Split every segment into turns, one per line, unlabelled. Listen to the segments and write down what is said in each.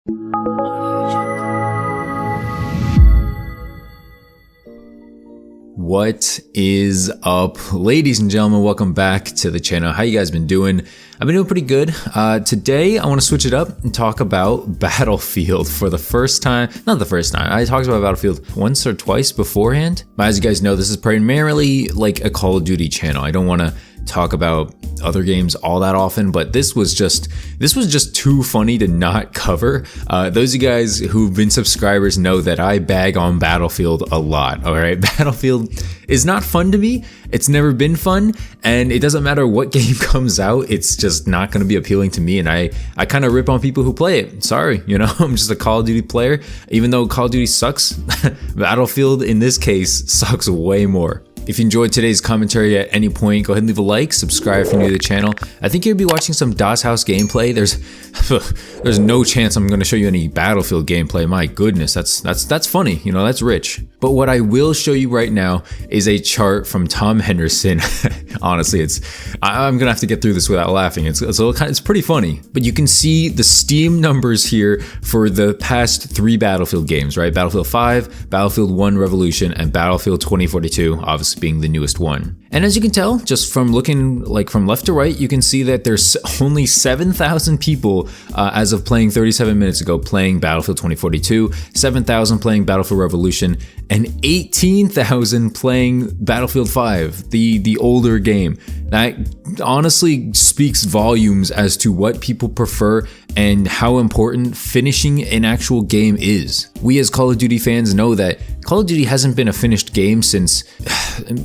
What is up, ladies and gentlemen? Welcome back to the channel. How you guys been doing? I've been doing pretty good. Today I want to switch it up and talk about Battlefield for the first time. Not the first time. I talked about Battlefield once or twice beforehand. But as you guys know, this is primarily like a Call of Duty channel. I don't want to talk about other games all that often, but this was just too funny to not cover. Those of you guys who've been subscribers know that I bag on Battlefield a lot. All right, Battlefield is not fun to me. It's never been fun, and it doesn't matter what game comes out, it's just not going to be appealing to me. And I kind of rip on people who play it. Sorry, you know, I'm just a Call of Duty player. Even though Call of Duty sucks, Battlefield in this case sucks way more. If you enjoyed today's commentary at any point, go ahead and leave a like, subscribe if you're new to the channel. I think you'll be watching some Das House gameplay. There's no chance I'm going to show you any Battlefield gameplay. My goodness, that's funny. You know, that's rich. But what I will show you right now is a chart from Tom Henderson. Honestly, I'm gonna have to get through this without laughing. It's pretty funny. But you can see the Steam numbers here for the past 3 Battlefield games, right? Battlefield 5, Battlefield 1 Revolution, and Battlefield 2042, obviously being the newest one. And as you can tell, just from looking like from left to right, you can see that there's only 7,000 people as of playing 37 minutes ago playing Battlefield 2042, 7,000 playing Battlefield Revolution, and 18,000 playing Battlefield 5, the older game. That honestly speaks volumes as to what people prefer and how important finishing an actual game is. We as Call of Duty fans know that Call of Duty hasn't been a finished game since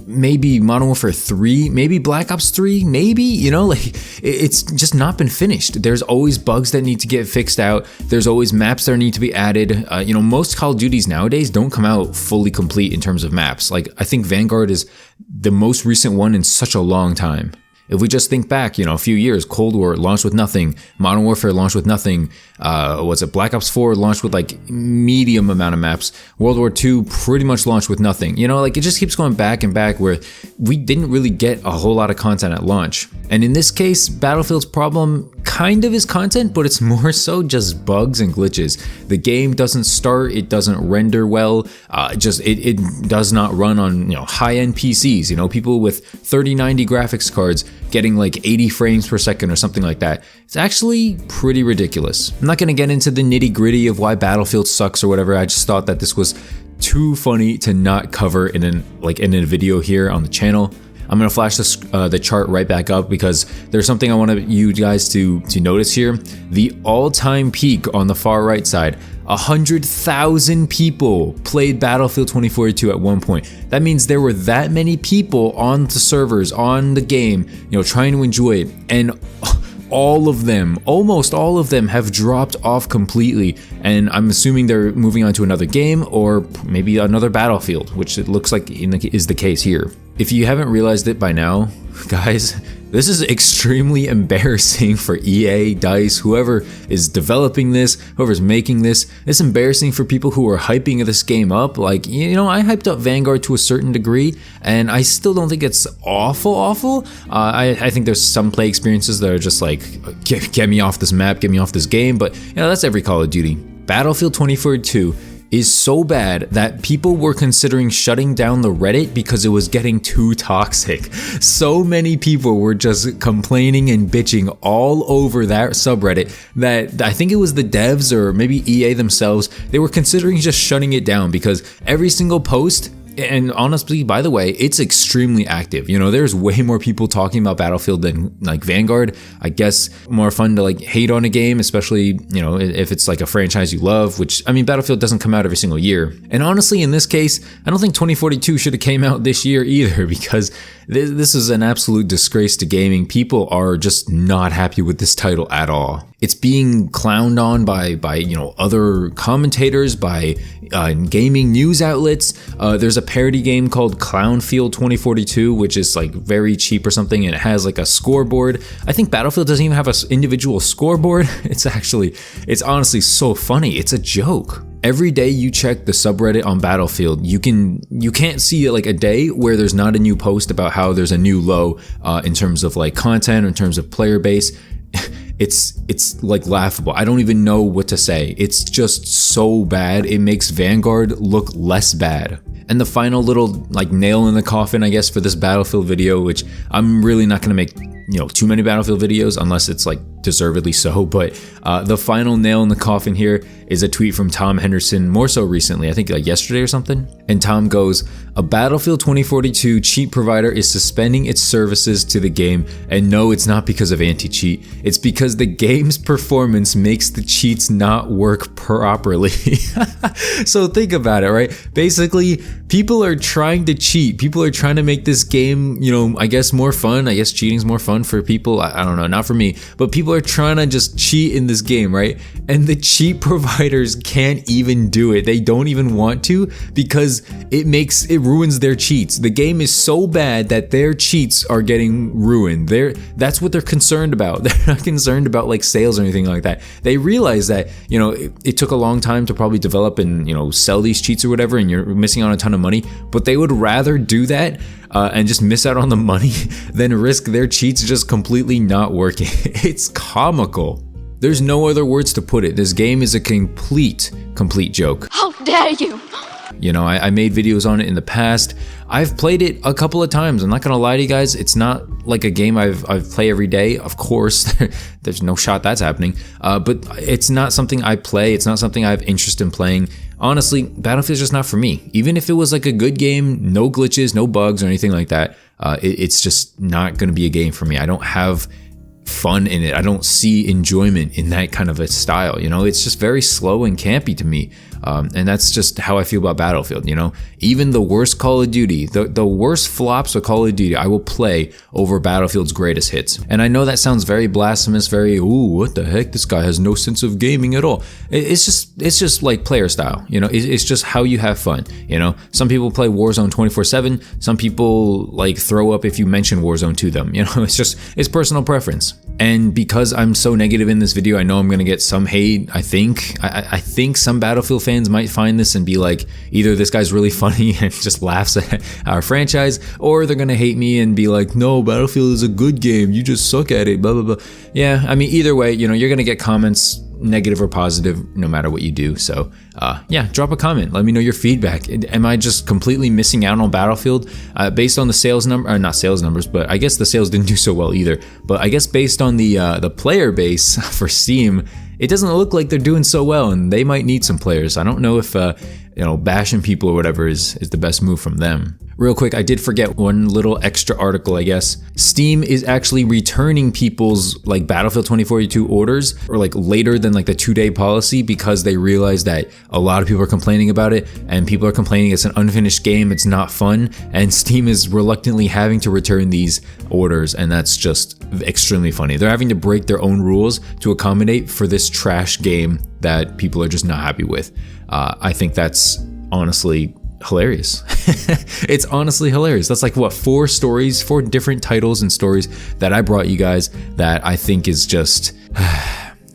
maybe Modern Warfare 3, maybe Black Ops 3, maybe, you know, like it's just not been finished. There's always bugs that need to get fixed out. There's always maps that need to be added. You know, most Call of Duties nowadays don't come out fully complete in terms of maps. Like I think Vanguard is the most recent one in such a long time. If we just think back, you know, a few years, Cold War launched with nothing, Modern Warfare launched with nothing, Black Ops 4 launched with like medium amount of maps, World War II pretty much launched with nothing. You know, like it just keeps going back and back where we didn't really get a whole lot of content at launch. And in this case, Battlefield's problem kind of is content, but it's more so just bugs and glitches. The game doesn't start, it doesn't render well, it does not run on, you know, high-end PCs, you know, people with 3090 graphics cards getting like 80 frames per second or something like that. It's actually pretty ridiculous. I'm not going to get into the nitty-gritty of why Battlefield sucks or whatever. I just thought that this was too funny to not cover in a video here on the channel. I'm going to flash the chart right back up because there's something I want you guys to notice here. The all-time peak on the far right side, 100,000 people played Battlefield 2042 at one point. That means there were that many people on the servers, on the game, you know, trying to enjoy it. And all of them, almost all of them have dropped off completely. And I'm assuming they're moving on to another game or maybe another Battlefield, which it looks like is the case here. If you haven't realized it by now, guys, this is extremely embarrassing for EA, DICE, whoever is developing this, whoever's making this. It's embarrassing for people who are hyping this game up. Like, you know, I hyped up Vanguard to a certain degree, and I still don't think it's awful. I think there's some play experiences that are just like, get me off this map, get me off this game, but you know, that's every Call of Duty. Battlefield 2042 is so bad that people were considering shutting down the Reddit because it was getting too toxic. So many people were just complaining and bitching all over that subreddit that I think it was the devs or maybe EA themselves, they were considering just shutting it down because every single post, and honestly, by the way, it's extremely active. You know, there's way more people talking about Battlefield than like Vanguard. I guess more fun to like hate on a game, especially, you know, if it's like a franchise you love, which, I mean, Battlefield doesn't come out every single year. And honestly, in this case, I don't think 2042 should have came out this year either because this is an absolute disgrace to gaming. People are just not happy with this title at all. It's being clowned on by you know, other commentators, by gaming news outlets. There's a parody game called Clownfield 2042, which is like very cheap or something, and it has like a scoreboard. I think Battlefield doesn't even have an individual scoreboard. It's honestly so funny. It's a joke. Every day you check the subreddit on Battlefield, you can't see like a day where there's not a new post about how there's a new low in terms of like content, in terms of player base. it's like laughable. I don't even know what to say. It's just so bad. It makes Vanguard look less bad. And the final little like nail in the coffin, I guess, for this Battlefield video, which I'm really not gonna make, you know, too many Battlefield videos unless it's like deservedly so, but the final nail in the coffin here is a tweet from Tom Henderson, more so recently, I think like yesterday or something. And Tom goes, "A Battlefield 2042 cheat provider is suspending its services to the game, and no, it's not because of anti-cheat. It's because the game's performance makes the cheats not work properly." So think about it, right? Basically, people are trying to cheat. People are trying to make this game, you know, I guess more fun. I guess cheating's more fun for people. I don't know, not for me, but people are trying to just cheat in this game, right? And the cheat providers can't even do it. They don't even want to, because it ruins their cheats. The game is so bad that their cheats are getting ruined. That's what they're concerned about. They're not concerned about like sales or anything like that. They realize that, you know, it took a long time to probably develop and, you know, sell these cheats or whatever, and you're missing out on a ton of money, but they would rather do that and just miss out on the money than risk their cheats just completely not working. It's comical. There's no other words to put it. This game is a complete joke.
How dare you!
You know, I made videos on it in the past. I've played it a couple of times. I'm not gonna lie to you guys. It's not like a game I've play every day. Of course, there's no shot that's happening. But it's not something I play. It's not something I have interest in playing. Honestly, Battlefield's just not for me. Even if it was like a good game, no glitches, no bugs or anything like that, it's just not gonna be a game for me. I don't have fun in it. I don't see enjoyment in that kind of a style. You know, it's just very slow and campy to me. And that's just how I feel about Battlefield. You know, even the worst Call of Duty, the worst flops of Call of Duty, I will play over Battlefield's greatest hits. And I know that sounds very blasphemous, very, ooh, what the heck? This guy has no sense of gaming at all. It's just like player style. You know, it's just how you have fun. You know, some people play Warzone 24/7. Some people like throw up if you mention Warzone to them. You know, it's personal preference. And because I'm so negative in this video, I know I'm gonna get some hate. I think some Battlefield fans might find this and be like, either this guy's really funny and just laughs at our franchise, or they're gonna hate me and be like, no, Battlefield is a good game, you just suck at it, blah blah blah. Yeah, I mean, either way, you know, you're gonna get comments, negative or positive, no matter what you do. So yeah, drop a comment, let me know your feedback. Am I just completely missing out on Battlefield based on the sales number, or not sales numbers, but I guess the sales didn't do so well either, but I guess based on the player base for Steam, it doesn't look like they're doing so well, and they might need some players. I don't know if you know, bashing people or whatever is the best move from them. Real quick, I did forget one little extra article, I guess. Steam is actually returning people's like Battlefield 2042 orders, or like later than like the 2-day policy, because they realize that a lot of people are complaining about it, and people are complaining it's an unfinished game, it's not fun, and Steam is reluctantly having to return these orders, and that's just extremely funny. They're having to break their own rules to accommodate for this trash game that people are just not happy with. I think that's honestly hilarious. It's honestly hilarious. That's like what, 4 different titles and stories that I brought you guys that I think is just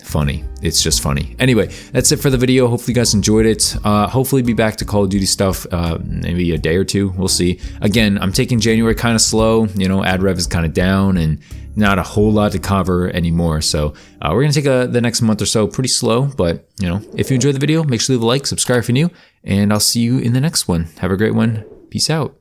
funny. It's just funny. Anyway, that's it for the video. Hopefully you guys enjoyed it. Hopefully be back to Call of Duty stuff maybe a day or two. We'll see. Again, I'm taking January kind of slow. You know, ad rev is kind of down and not a whole lot to cover anymore. So we're going to take the next month or so pretty slow. But, you know, if you enjoyed the video, make sure to leave a like, subscribe if you're new, and I'll see you in the next one. Have a great one. Peace out.